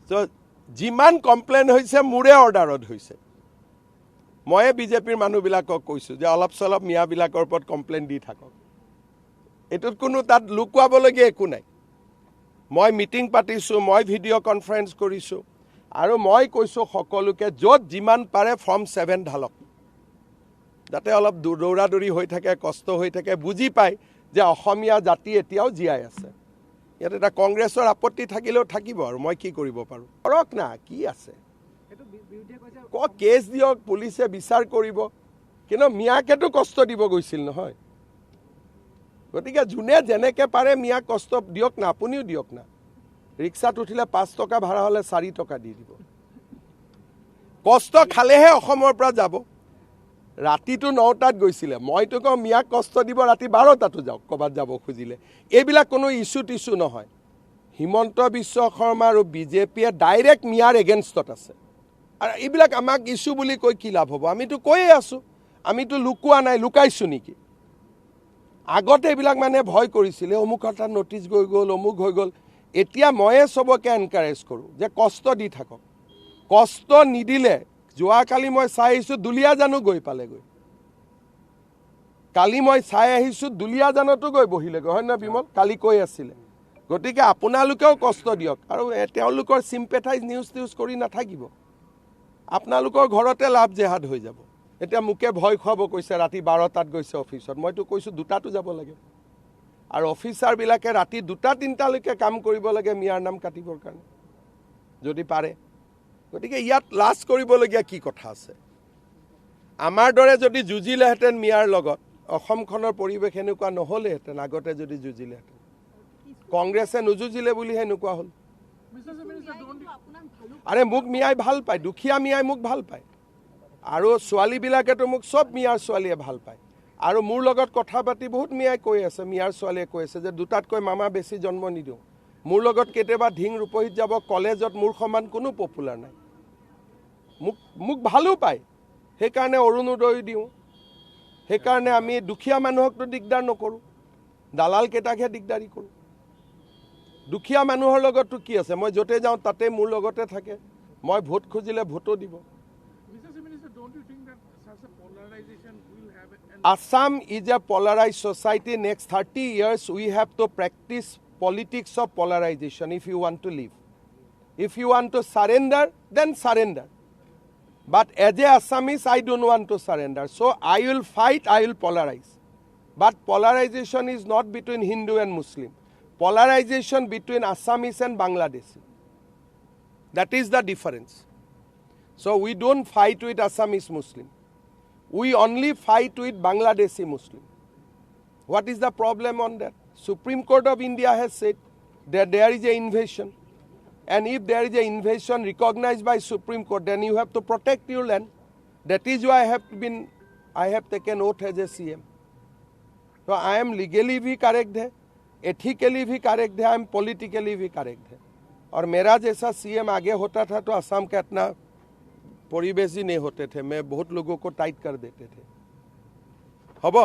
তো যিমান কমপ্লেইন হৈছে মোৰে অৰ্ডাৰত হৈছে মই বিজেপিৰ মানুহবিলাকক কৈছোঁ যে অলপ চলপ মিয়াবিলাকৰ ওপৰত কমপ্লেইন দি থাকক এটোত কোনো তাত লুকুৱাবলগীয়া একো নাই মই মিটিং পাতিছোঁ মই ভিডিঅ' কনফাৰেন্স কৰিছোঁ আৰু মই কৈছোঁ সকলোকে য'ত যিমান পাৰে ফৰ্ম 7 ঢালক যাতে অলপ দৌৰাদৌৰি হৈ থাকে কষ্ট হৈ থাকে বুজি পায় যে অসমীয়া জাতি এতিয়াও জীয়াই আছে ইয়াত এটা কংগ্ৰেছৰ আপত্তি থাকিলেও থাকিব আৰু মই কি কৰিব পাৰোঁ কৰক না কি আছে কেছ দিয়ক পুলিচে বিচাৰ কৰিব কিন্তু মিয়াকেতো কষ্ট দিব গৈছিল নহয় গতিকে যোনে যেনেকৈ পাৰে মিয়াক কষ্ট দিয়ক না আপুনিও দিয়ক না ৰিক্সাত উঠিলে 5 টকা ভাড়া হ'লে 4 টকা দি দিব কষ্ট খালেহে অসমৰ পৰা যাব ৰাতিটো 9টাত গৈছিলে মইতো কওঁ মিয়াক কষ্ট দিব ৰাতি 12টাতো যাওক ক'ৰবাত যাব খুজিলে এইবিলাক কোনো ইছ্যু টিছ্যু নহয় হিমন্ত বিশ্ব শৰ্মা আৰু বিজেপিয়ে ডাইৰেক্ট মিয়াৰ এগেইনষ্টত আছে আৰু এইবিলাক আমাক ইছ্যু বুলি কৈ কি লাভ হ'ব আমিতো কৈয়ে আছোঁ আমিতো লুকুৱা নাই লুকাইছোঁ নেকি আগতে এইবিলাক মানে ভয় কৰিছিলে অমুক এটা নটিচ গৈ গ'ল অমুক হৈ গ'ল এতিয়া ময়ে চবকে এনকাৰেজ কৰোঁ যে কষ্ট দি থাকক কষ্ট নিদিলে যোৱাকালি মই চাই আহিছোঁ দুলীয়াজানো গৈ পালেগৈ কালি মই চাই আহিছোঁ দুলীয়াজানতো গৈ বহিলেগৈ হয় নহয় বিমল কালি কৈ আছিলে গতিকে আপোনালোকেও কষ্ট দিয়ক আৰু তেওঁলোকৰ চিম্পেথাইজ নিউজ কৰি নাথাকিব আপোনালোকৰ ঘৰতে লাভ জেহাদ হৈ যাব এতিয়া মোকে ভয় খুৱাব কৈছে ৰাতি 12টাত গৈছে অফিচত মইতো কৈছোঁ 2টাতো যাব লাগে আৰু অফিচাৰবিলাকে ৰাতি 2টা-3টালৈকে কাম কৰিব লাগে মিয়াৰ নাম কাটিবৰ কাৰণে যদি পাৰে গতিকে ইয়াত লাজ কৰিবলগীয়া কি কথা আছে আমাৰ দৰে যদি যুঁজিলেহেঁতেন মিয়াৰ লগত অসমখনৰ পৰিৱেশ এনেকুৱা নহ'লেহেঁতেন আগতে যদি যুঁজিলেহেঁতেন কংগ্ৰেছে নুযুঁজিলে বুলি এনেকুৱা হ'ল আৰে মোক মিয়াই ভাল পায় দুখীয়া মিয়াই মোক ভাল পায় আৰু ছোৱালীবিলাকেতো মোক চব মিয়াৰ ছোৱালীয়ে ভাল পায় আৰু মোৰ লগত কথা পাতি বহুত মিয়াই কৈ আছে মিয়াৰ ছোৱালীয়ে কৈ আছে যে 2টাতকৈ মামা বেছি জন্ম নিদিওঁ মোৰ লগত কেতিয়াবা ঢিং ৰূপহীত যাব কলেজত মোৰ সমান কোনো পপুলাৰ নাই মোক ভালো পায় সেইকাৰণে অৰুণোদয় দিওঁ সেইকাৰণে আমি দুখীয়া মানুহকতো দিগদাৰ নকৰোঁ দালালকেইটাকহে দিগদাৰী কৰোঁ দুখীয়া মানুহৰ লগততো কি আছে মই য'তে যাওঁ তাতে মোৰ লগতে থাকে মই ভোট খুজিলে ভোটো দিব Assam is a polarized society. Next 30 years, we have to practice politics of polarization if you want to live. If you want to surrender, then surrender. But as a Assamese, I don't want to surrender. So I will fight, I will polarize. But polarization is not between Hindu and Muslim. Polarization between Assamese and Bangladeshi. That is the difference. So we don't fight with Assamese Muslim. We only fight with Bangladeshi Muslim. What is the problem on that? Supreme Court of India has said that there is an invasion. And if there is an invasion recognized by Supreme Court, then you have to protect your land. That is why I have taken oath as a CM. So I am legally भी correct है, ethically भी correct है, I am politically भी correct है. और मेरा जैसा CM आगे होता था तो असम का इतना परिवेश ही नहीं होते थे मैं बहुत लोगों को टाइट कर देते थे हबो